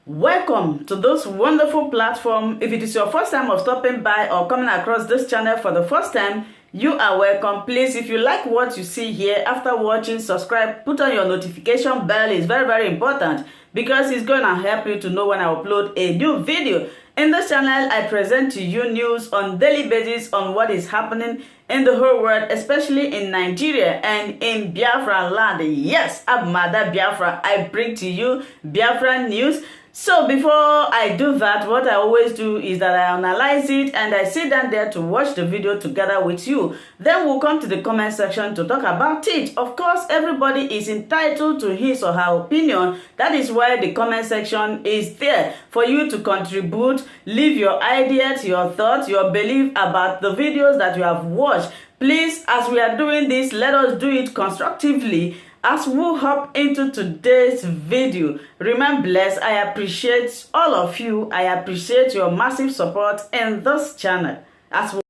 Welcome to this wonderful platform. If it is your first time of stopping by or coming across this channel for the first time, you are welcome. Please, if you like what you see here, after watching, subscribe, put on your notification bell. It's very, very important because it's going to help you to know when I upload a new video. In this channel, I present to you news on daily basis on what is happening in the whole world, especially in Nigeria and in Biafra land. Yes, I'm Mother Biafra. I bring to you Biafra news. So before I do that, what I always do is that I analyze it and I sit down there to watch the video together with you. Then we'll come to the comment section to talk about it. Of course, everybody is entitled to his or her opinion. That is why the comment section is there for you to contribute, leave your ideas, your thoughts, your belief about the videos that you have watched. Please, as we are doing this, let us do it constructively. As we hop into today's video, remain blessed. I appreciate all of you. I appreciate your massive support in this channel. Good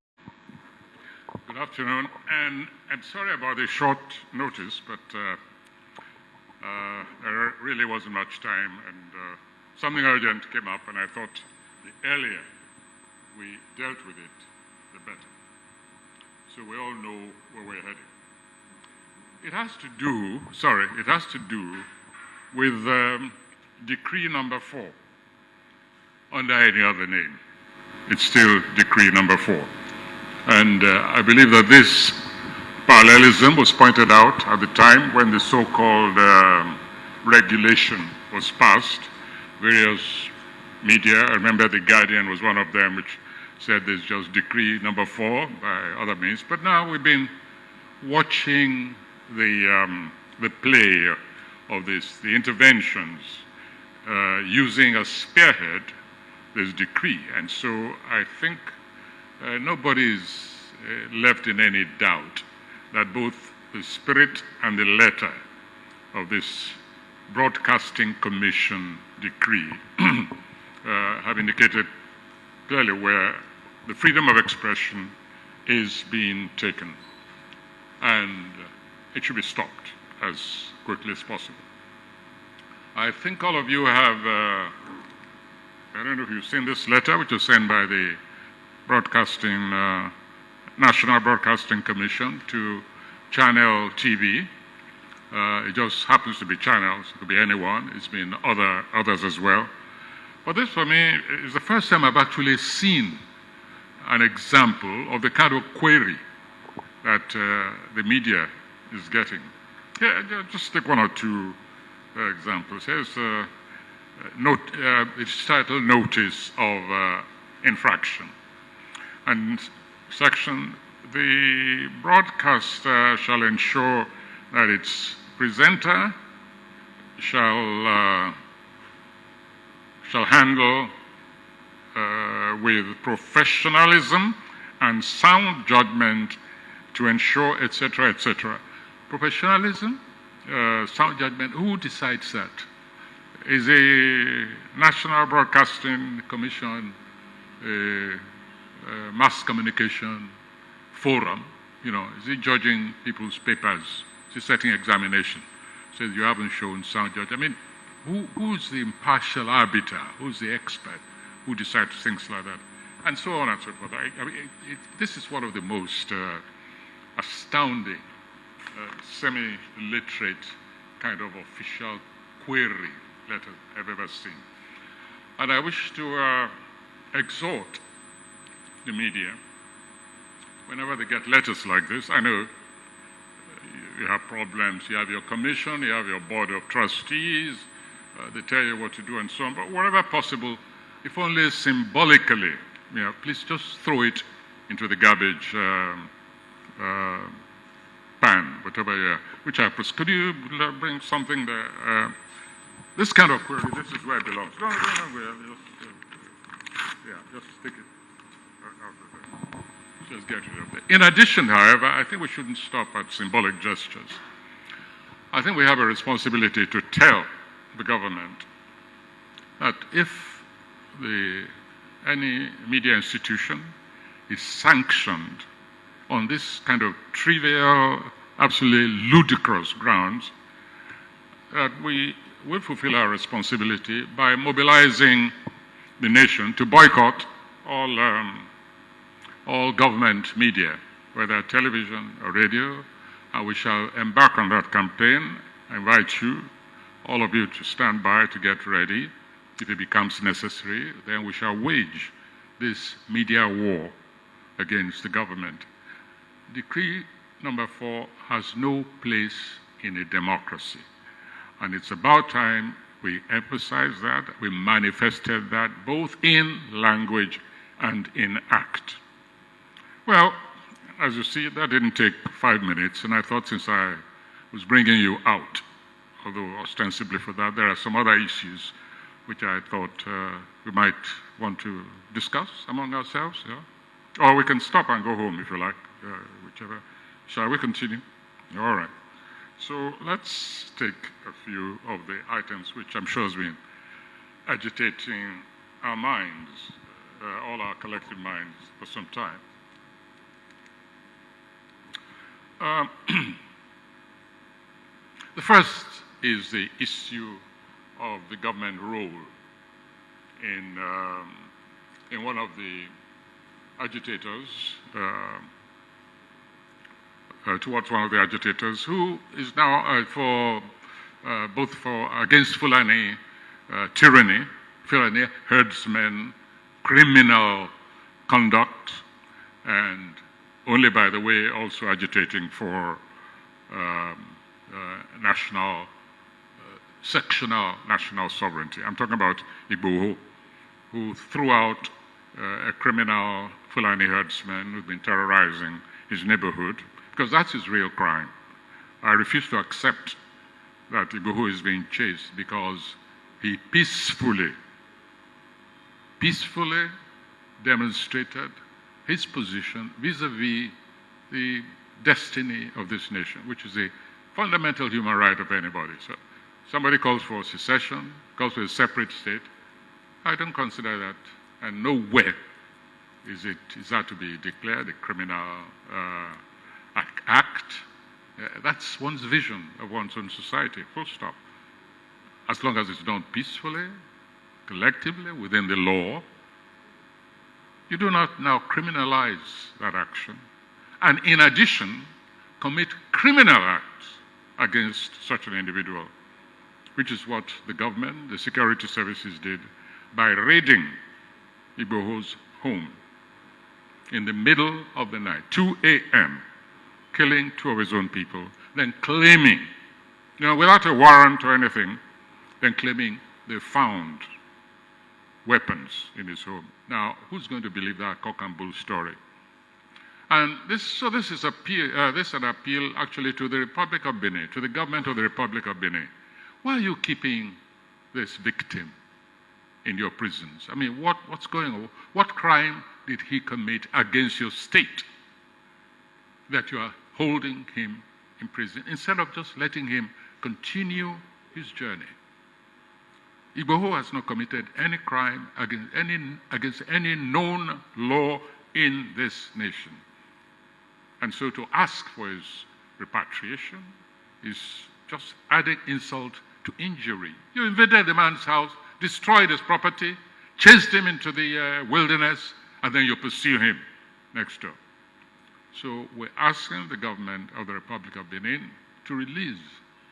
afternoon, and I'm sorry about the short notice, but there really wasn't much time, and something urgent came up, and I thought the earlier we dealt with it, the better. So we all know where we're heading. It has to do with decree number 4. Under any other name, it's still decree number 4. And I believe that this parallelism was pointed out at the time when the so-called regulation was passed. Various media, I remember The Guardian was one of them, which said there's just decree number 4 by other means. But now we've been watching the play of this, the interventions, using a spearhead this decree. And so I think nobody's left in any doubt that both the spirit and the letter of this Broadcasting Commission decree have indicated clearly where the freedom of expression is being taken. And it should be stopped as quickly as possible. I think all of you have, I don't know if you've seen this letter, which was sent by the National Broadcasting Commission to Channel TV. It just happens to be channels, it could be anyone, it's been others as well. But this for me is the first time I've actually seen an example of the kind of query that the media is getting. Yeah, just take one or two examples. Here's it's titled Notice of Infraction. And section, the broadcaster shall ensure that its presenter shall handle with professionalism and sound judgment to ensure, etc., etc. Professionalism, sound judgment, who decides that? Is a National Broadcasting Commission mass communication forum? You know, is it judging people's papers? Is it setting examination? Says you haven't shown sound judgment. I mean, who's the impartial arbiter? Who's the expert who decides things like that? And so on and so forth. I mean, this is one of the most astounding, semi-literate kind of official query letter I've ever seen. And I wish to exhort the media, whenever they get letters like this, I know you have problems, you have your commission, you have your board of trustees, they tell you what to do and so on, but wherever possible, if only symbolically, you know, please just throw it into the garbage pan, whatever you are, which I press. Could you bring something there? This kind of query, this is where it belongs. No, just stick it out of there. Just get rid of it. In addition, however, I think we shouldn't stop at symbolic gestures. I think we have a responsibility to tell the government that if any media institution is sanctioned on this kind of trivial, absolutely ludicrous grounds, that we will fulfill our responsibility by mobilizing the nation to boycott all government media, whether television or radio, and we shall embark on that campaign. I invite you, all of you, to stand by to get ready. If it becomes necessary, then we shall wage this media war against the government. Decree number 4 has no place in a democracy. And it's about time we emphasized that, we manifested that, both in language and in act. Well, as you see, that didn't take 5 minutes, and I thought since I was bringing you out, although ostensibly for that, there are some other issues which I thought we might want to discuss among ourselves. Yeah? Or we can stop and go home if you like, whichever. Shall we continue? All right. So let's take a few of the items which I'm sure has been agitating our minds, all our collective minds, for some time. The first is the issue of the government role in one of the agitators, towards one of the agitators, who is now both against Fulani tyranny, Fulani herdsmen, criminal conduct, and only, by the way, also agitating for sectional national sovereignty. I'm talking about Igboho, who threw out a criminal Fulani herdsman who's been terrorizing his neighborhood, because that's his real crime. I refuse to accept that Igboho is being chased because he peacefully demonstrated his position vis-a-vis the destiny of this nation, which is a fundamental human right of anybody. So somebody calls for secession, calls for a separate state. I don't consider that, and nowhere is that to be declared a criminal act. That's one's vision of one's own society, full stop. As long as it's done peacefully, collectively, within the law, you do not now criminalize that action, and in addition, commit criminal acts against such an individual, which is what the government, the security services did by raiding Igboho's home in the middle of the night, 2 a.m., killing 2 of his own people, then claiming, without a warrant or anything, then claiming they found weapons in his home. Now, who's going to believe that cock and bull story? And this is an appeal actually to the Republic of Benin, to the government of the Republic of Benin. Why are you keeping this victim in your prisons? I mean, what's going on? What crime did he commit against your state that you are holding him in prison instead of just letting him continue his journey? Igboho has not committed any crime against any known law in this nation. And so to ask for his repatriation is just adding insult to injury. You invaded the man's house, destroyed his property, chased him into the wilderness, and then you pursue him next door. So we're asking the government of the Republic of Benin to release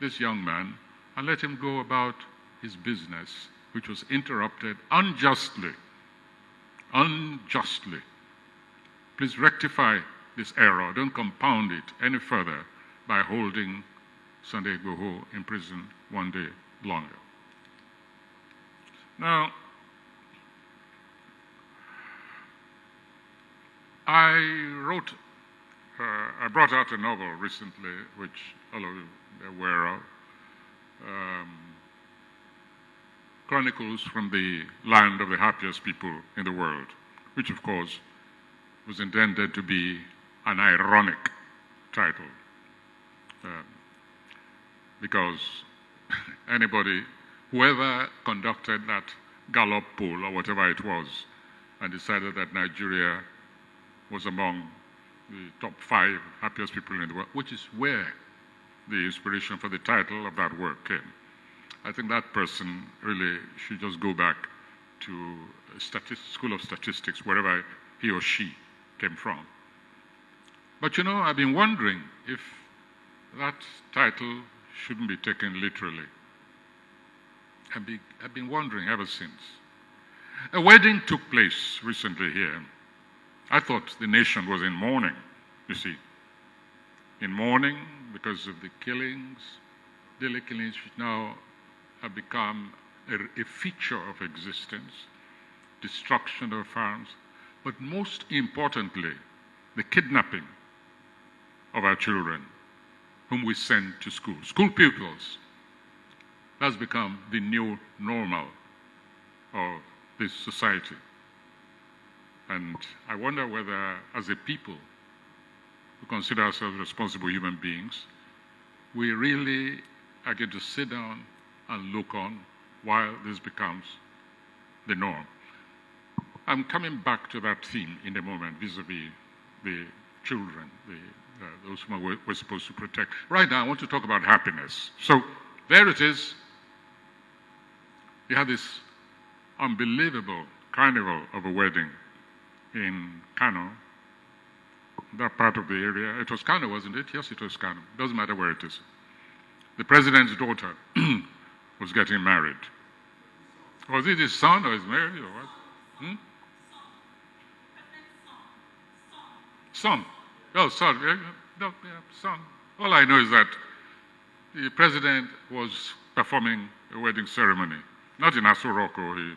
this young man and let him go about his business, which was interrupted unjustly. Unjustly. Please rectify this error. Don't compound it any further by holding Sunday Igboho in prison one day longer. Now, I brought out a novel recently, which all of you are aware of, Chronicles from the Land of the Happiest People in the World, which of course was intended to be an ironic title, because whoever conducted that Gallup poll or whatever it was and decided that Nigeria was among the top 5 happiest people in the world, which is where the inspiration for the title of that work came. I think that person really should just go back to School of Statistics, wherever he or she came from. But you know, I've been wondering if that title shouldn't be taken literally. I've been wondering ever since. A wedding took place recently here. I thought the nation was in mourning, you see. In mourning because of the killings, daily killings which now have become a feature of existence, destruction of farms, but most importantly, the kidnapping of our children, whom we send to school. School pupils. That's become the new normal of this society. And I wonder whether, as a people who consider ourselves responsible human beings, we really are going to sit down and look on while this becomes the norm. I'm coming back to that theme in a moment, vis-a-vis the children, those whom we're supposed to protect. Right now, I want to talk about happiness. So there it is. You had this unbelievable carnival of a wedding in Kano, that part of the area. It was Kano, wasn't it? Yes, it was Kano. Doesn't matter where it is. The president's daughter was getting married. Was it his son or his Mary or what? Son. Oh, son. No, yeah, son. All I know is that the president was performing a wedding ceremony. Not in Asorock, or he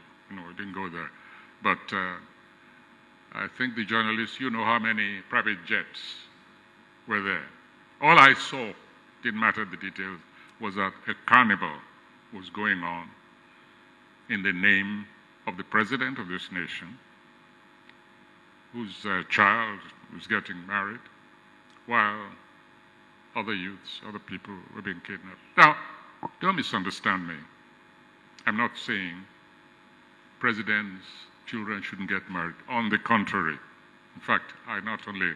didn't go there. But I think the journalists, you know how many private jets were there. All I saw, didn't matter the details, was that a carnival was going on in the name of the president of this nation, whose child was getting married, while other youths, other people were being kidnapped. Now, don't misunderstand me. I'm not saying presidents' children shouldn't get married. On the contrary. In fact, I not only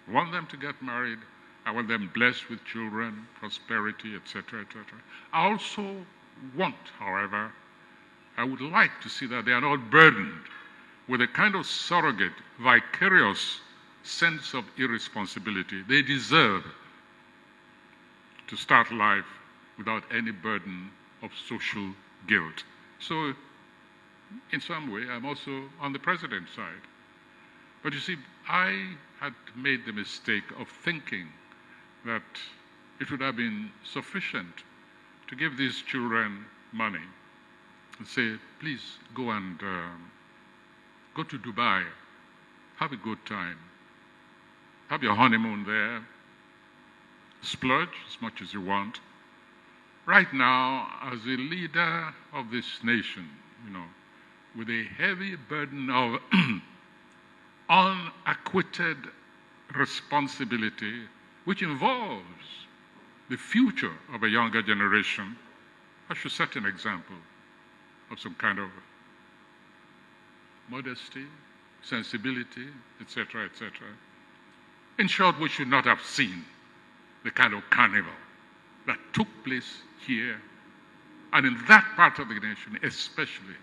want them to get married, I want them blessed with children, prosperity, etc., etc. I also want, however, I would like to see that they are not burdened with a kind of surrogate, vicarious sense of irresponsibility. They deserve to start life without any burden of social guilt. So, in some way, I'm also on the president's side. But you see, I had made the mistake of thinking that it would have been sufficient to give these children money and say, please go and go to Dubai, have a good time, have your honeymoon there, splurge as much as you want. Right now, as a leader of this nation, with a heavy burden of unacquitted responsibility, which involves the future of a younger generation, I should set an example of some kind of modesty, sensibility, etc., etc. In short, we should not have seen the kind of carnival that took place here and in that part of the nation, especially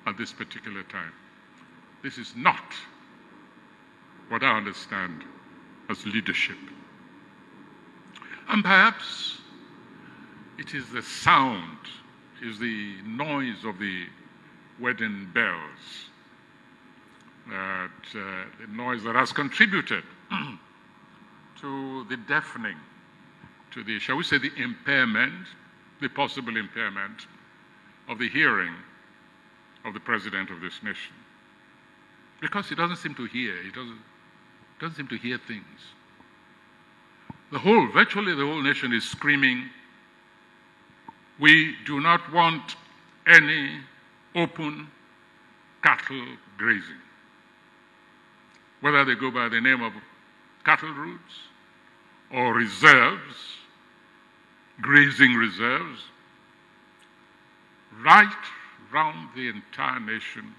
at this particular time. This is not what I understand as leadership. And perhaps it is the sound, is the noise of the wedding bells, the noise that has contributed to the deafening, to the, shall we say, the impairment, the possible impairment of the hearing of the president of this nation. Because he doesn't seem to hear, he doesn't seem to hear things. Virtually the whole nation is screaming, we do not want any open cattle grazing. Whether they go by the name of cattle routes or reserves, grazing reserves, right round the entire nation,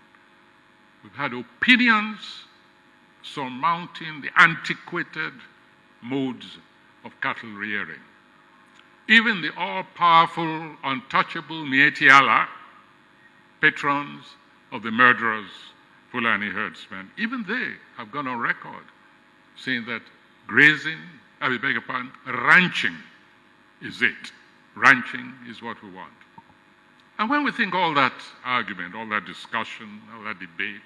we've had opinions surmounting the antiquated modes of cattle rearing. even the all-powerful, untouchable Mieti Allah, patrons of the murderers, Fulani herdsmen, even they have gone on record saying that grazing, I beg your pardon, ranching is it. Ranching is what we want. And when we think all that argument, all that discussion, all that debate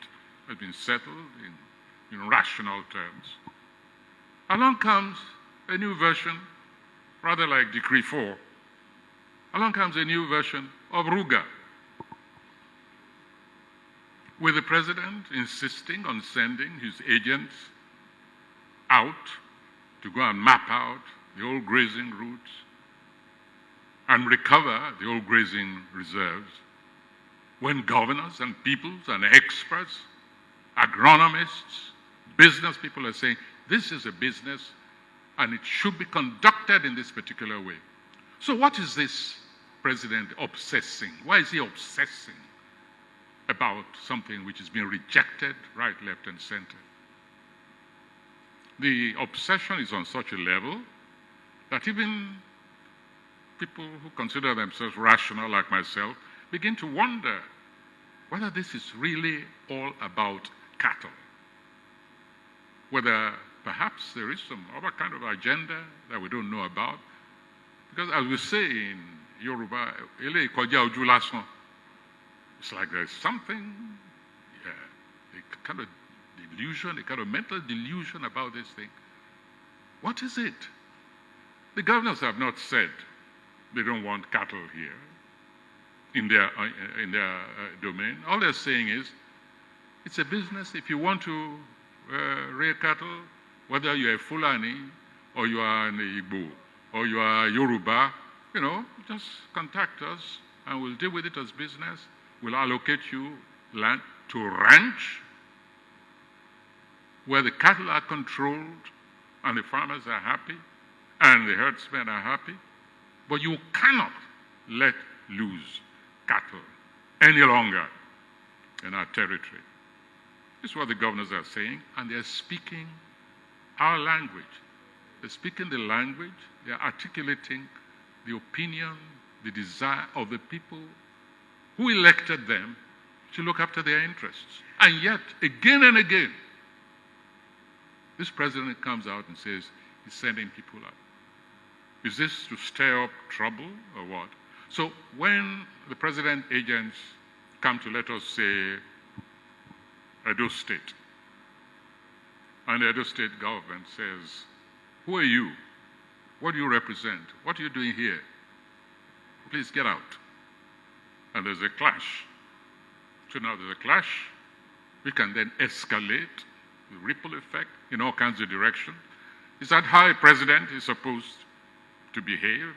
has been settled in rational terms, along comes a new version, rather like Decree 4. Along comes a new version of Ruga, with the president insisting on sending his agents out to go and map out the old grazing routes and recover the old grazing reserves, when governors and peoples and experts, agronomists, business people are saying, this is a business and it should be conducted in this particular way. So what is this president obsessing? Why is he obsessing about something which is being rejected right, left, and center? The obsession is on such a level that even people who consider themselves rational, like myself, begin to wonder whether this is really all about cattle, whether perhaps there is some other kind of agenda that we don't know about. Because as we say in Yoruba, it's like there's something, a kind of delusion, a kind of mental delusion about this thing. What is it? The governors have not said they don't want cattle here in their domain. All they're saying is, it's a business. If you want to rear cattle, whether you're a Fulani or you are an Igbo or you are Yoruba, just contact us and we'll deal with it as business. We'll allocate you land to ranch where the cattle are controlled and the farmers are happy and the herdsmen are happy. But you cannot let loose cattle any longer in our territory. This is what the governors are saying, and they're speaking our language. They're speaking the language, they're articulating the opinion, the desire of the people who elected them to look after their interests. And yet, again and again, this president comes out and says he's sending people out. Is this to stir up trouble or what? So when the president agents come to, let us say, Edo State, and the Edo State government says, who are you? What do you represent? What are you doing here? Please get out. And there's a clash. So now there's a clash. We can then escalate the ripple effect in all kinds of directions. Is that how a president is supposed to behave?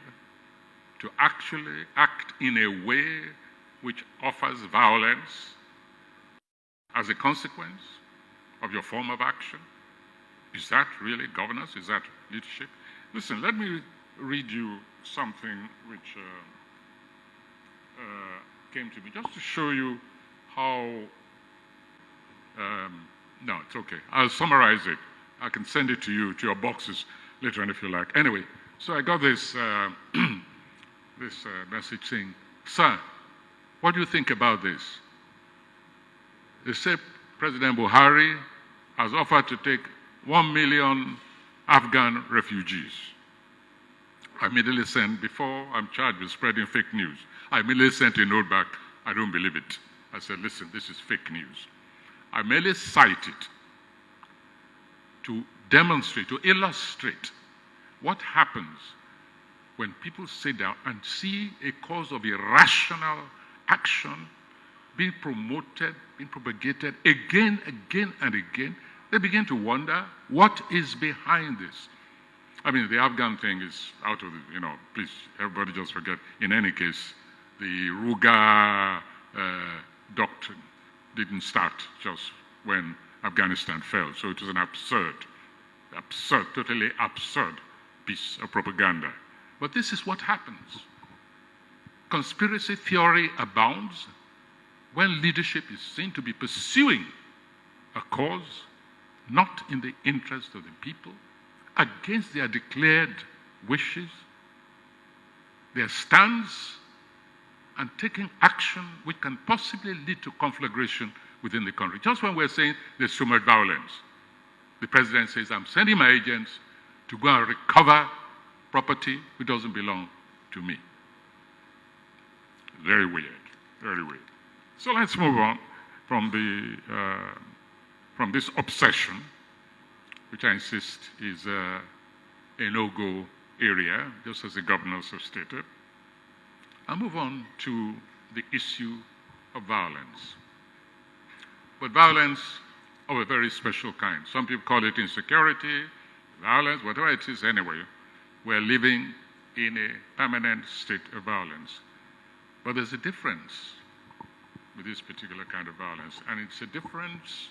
To actually act in a way which offers violence as a consequence of your form of action? Is that really governance? Is that leadership? Listen, let me read you something which came to me, just to show you how, no, it's okay. I'll summarize it. I can send it to you, to your boxes later on if you like. Anyway, so I got this, this message saying, sir, what do you think about this? They say President Buhari has offered to take 1 million Afghan refugees. I immediately sent, before I'm charged with spreading fake news, I immediately sent a note back, I don't believe it. I said, listen, this is fake news. I merely cite it to demonstrate, to illustrate what happens when people sit down and see a cause of irrational action being promoted, being propagated again, and again. They begin to wonder what is behind this. I mean, the Afghan thing is out of the, please, everybody just forget. In any case, the Ruga doctrine didn't start just when Afghanistan fell. So it was an absurd, totally absurd piece of propaganda. But this is what happens. Conspiracy theory abounds when leadership is seen to be pursuing a cause not in the interest of the people, against their declared wishes, their stance and taking action which can possibly lead to conflagration within the country. Just when we're saying there's too much violence, the president says, I'm sending my agents to go and recover property which doesn't belong to me. Very weird, very weird. So let's move on from this obsession, which I insist is a no-go area, just as the governors have stated. I'll move on to the issue of violence. But violence of a very special kind. Some people call it insecurity, violence, whatever it is anyway. We're living in a permanent state of violence. But there's a difference with this particular kind of violence, and it's a difference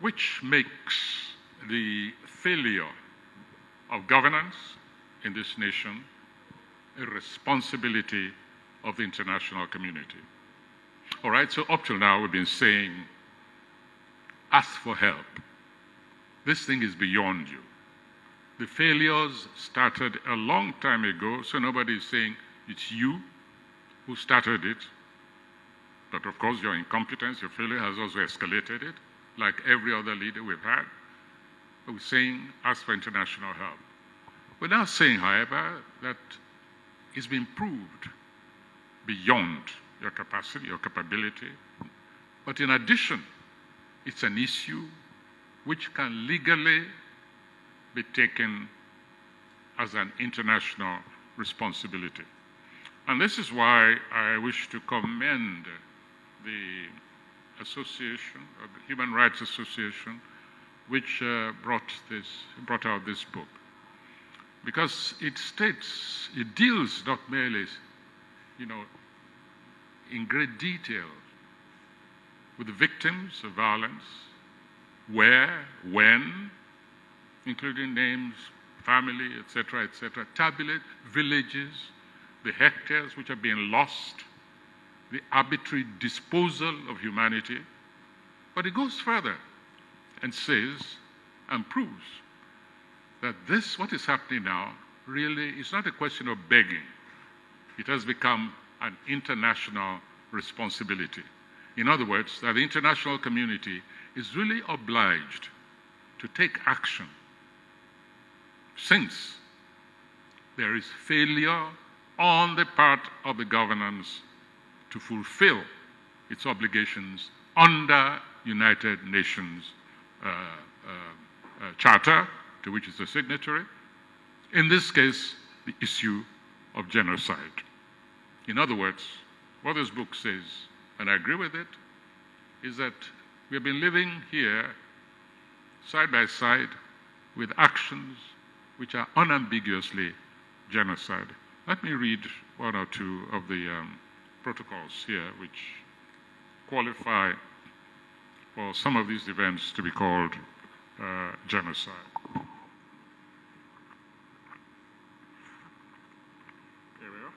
which makes the failure of governance in this nation a responsibility of the international community. All right, so up till now we've been saying, ask for help. This thing is beyond you. The failures started a long time ago, so nobody is saying it's you who started it. But of course, your incompetence, your failure has also escalated it, like every other leader we've had. But we're saying, ask for international help. We're now saying, however, that it's been proved beyond your capacity, your capability. But in addition, it's an issue which can legally be taken as an international responsibility. And this is why I wish to commend the association, the Human Rights Association, which brought out this book. Because it states, it deals not merely, in great detail with the victims of violence, where, when, including names, family, etc., tabulate villages, the hectares which are being lost, the arbitrary disposal of humanity. But it goes further and says and proves that this, what is happening now, really is not a question of begging. It has become an international responsibility. In other words, that the international community is really obliged to take action since there is failure on the part of the governance to fulfill its obligations under United Nations Charter, to which it's a signatory. In this case, the issue of genocide. In other words, what this book says, and I agree with it, is that we have been living here side by side with actions which are unambiguously genocide. Let me read one or two of the protocols here which qualify for some of these events to be called genocide. Here we are.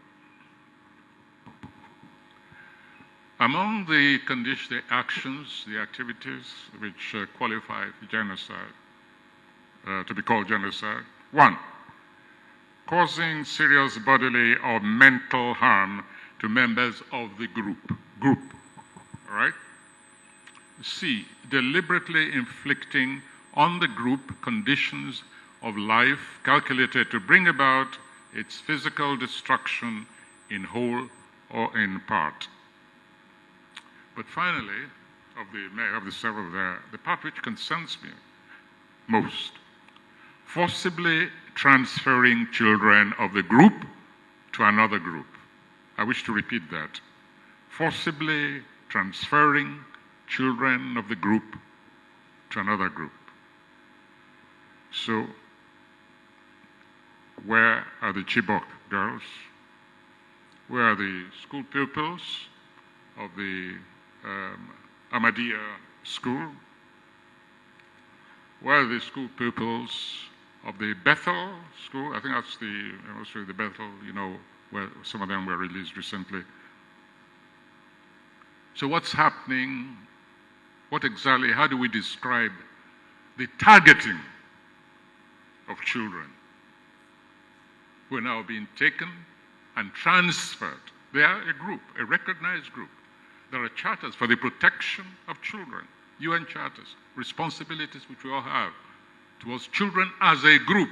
Among the conditions, the actions, the activities which qualify genocide to be called genocide. 1, causing serious bodily or mental harm to members of the group. All right? C, deliberately inflicting on the group conditions of life calculated to bring about its physical destruction in whole or in part. But finally, of the several there, the part which concerns me most, forcibly transferring children of the group to another group. I wish to repeat that. Forcibly transferring children of the group to another group. So, where are the Chibok girls? Where are the school pupils of the Ahmadiyya school? Where are the school pupils of the Bethel school? I think that's the Bethel, where some of them were released recently. So what's happening? How do we describe the targeting of children who are now being taken and transferred. They are a group, a recognized group. There are charters for the protection of children, UN charters, responsibilities which we all have towards children as a group.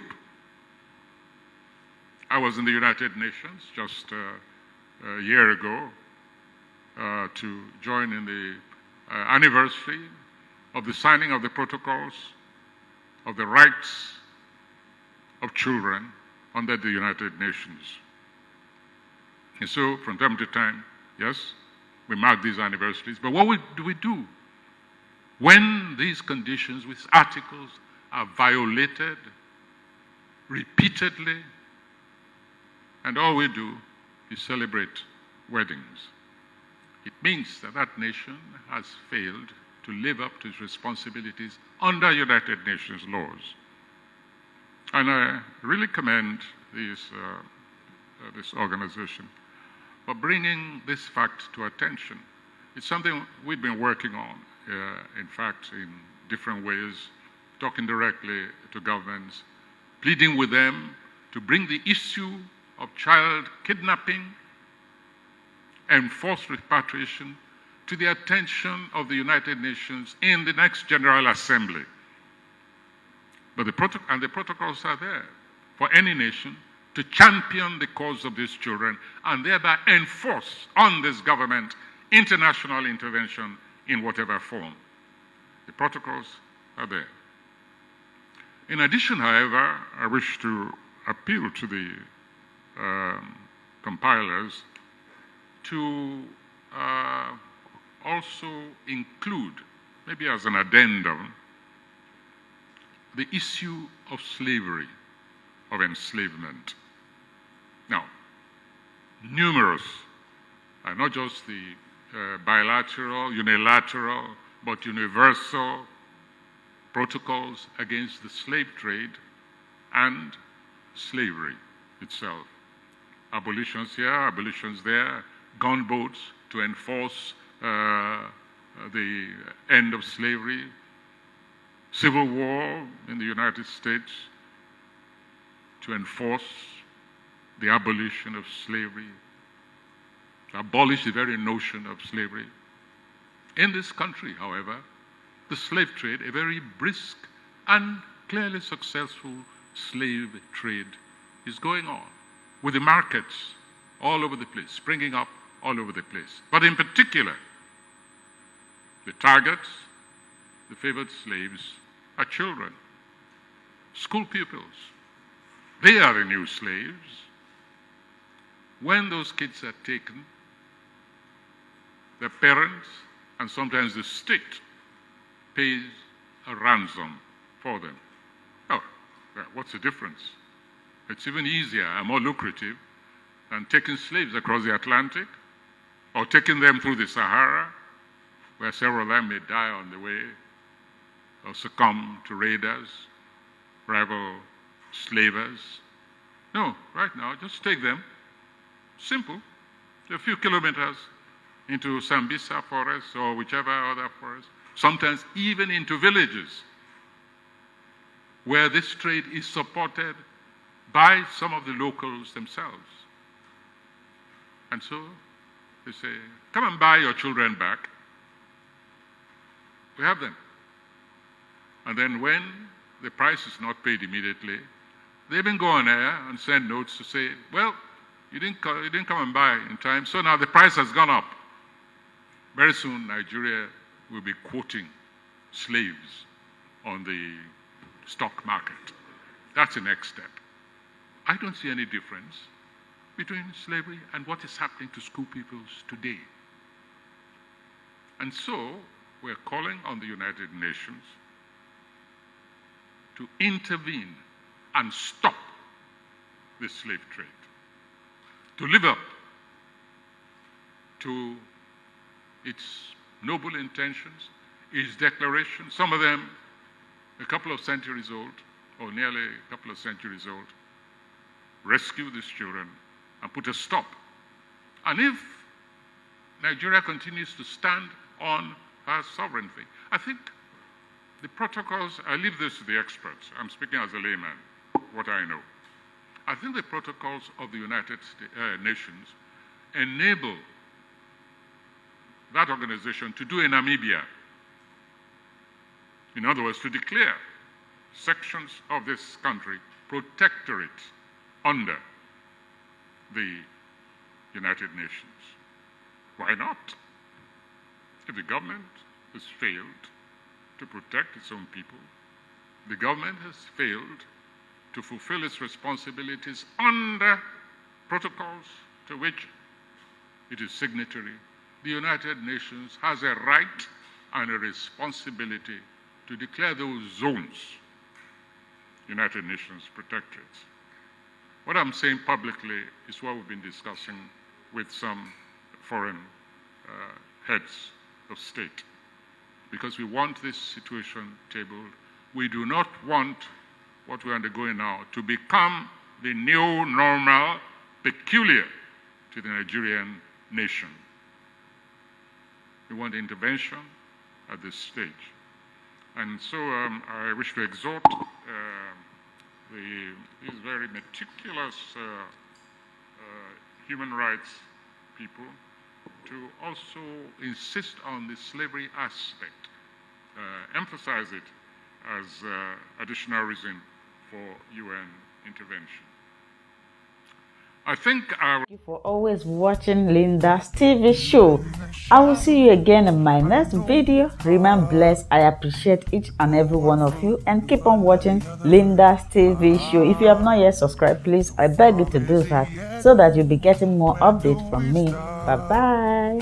I was in the United Nations just a year ago to join in the anniversary of the signing of the protocols of the rights of children under the United Nations. And so, from time to time, yes, we mark these anniversaries, but what do we do when these conditions, these articles are violated repeatedly, and all we do is celebrate weddings? It means that that nation has failed to live up to its responsibilities under United Nations laws. And I really commend this organization for bringing this fact to attention. It's something we've been working on, in fact, in different ways, talking directly to governments, pleading with them to bring the issue of child kidnapping and forced repatriation to the attention of the United Nations in the next General Assembly. But the protocols are there for any nation to champion the cause of these children and thereby enforce on this government international intervention in whatever form. The protocols are there. In addition, however, I wish to appeal to the compilers to also include, maybe as an addendum, the issue of slavery, of enslavement. Now, numerous, not just the bilateral, unilateral, but universal protocols against the slave trade and slavery itself. Abolitions here, abolitions there, gunboats to enforce the end of slavery, civil war in the United States to enforce the abolition of slavery, to abolish the very notion of slavery. In this country, however, the slave trade, a very brisk and clearly successful slave trade, is going on, with the markets all over the place, springing up all over the place. But in particular, the targets, the favored slaves, are children, school pupils. They are the new slaves. When those kids are taken, their parents, and sometimes the state, pays a ransom for them. Oh, well, what's the difference? It's even easier and more lucrative than taking slaves across the Atlantic or taking them through the Sahara, where several of them may die on the way or succumb to raiders, rival slavers. No, right now, just take them, simple, a few kilometers into Sambisa forest or whichever other forest, sometimes even into villages where this trade is supported by some of the locals themselves. And so they say, come and buy your children back. We have them. And then when the price is not paid immediately, they even go on air and send notes to say, well, you didn't come and buy in time, so now the price has gone up. Very soon, Nigeria will be quoting slaves on the stock market. That's the next step. I don't see any difference between slavery and what is happening to school pupils today. And so, we're calling on the United Nations to intervene and stop this slave trade, to live up to its noble intentions, its declarations, some of them a couple of centuries old, or nearly a couple of centuries old. Rescue these children and put a stop. And if Nigeria continues to stand on her sovereignty, I think the protocols, I leave this to the experts. I'm speaking as a layman, what I know. I think the protocols of the United Nations enable that organization to do in Namibia. In other words, to declare sections of this country protectorate under the United Nations. Why not? If the government has failed to protect its own people, the government has failed to fulfill its responsibilities under protocols to which it is signatory, the United Nations has a right and a responsibility to declare those zones United Nations protectorates. What I'm saying publicly is what we've been discussing with some foreign heads of state, because we want this situation tabled. We do not want what we're undergoing now to become the new normal peculiar to the Nigerian nation. We want intervention at this stage. And so I wish to exhort these very meticulous human rights people to also insist on the slavery aspect, emphasize it as additional reason for UN intervention. I think Thank you for always watching Linda's TV show. I will see you again in my next video. Remain blessed. I appreciate each and every one of you, and keep on watching Linda's TV show. If you have not yet subscribed, please, I beg you to do that so that you'll be getting more updates from me. Bye bye.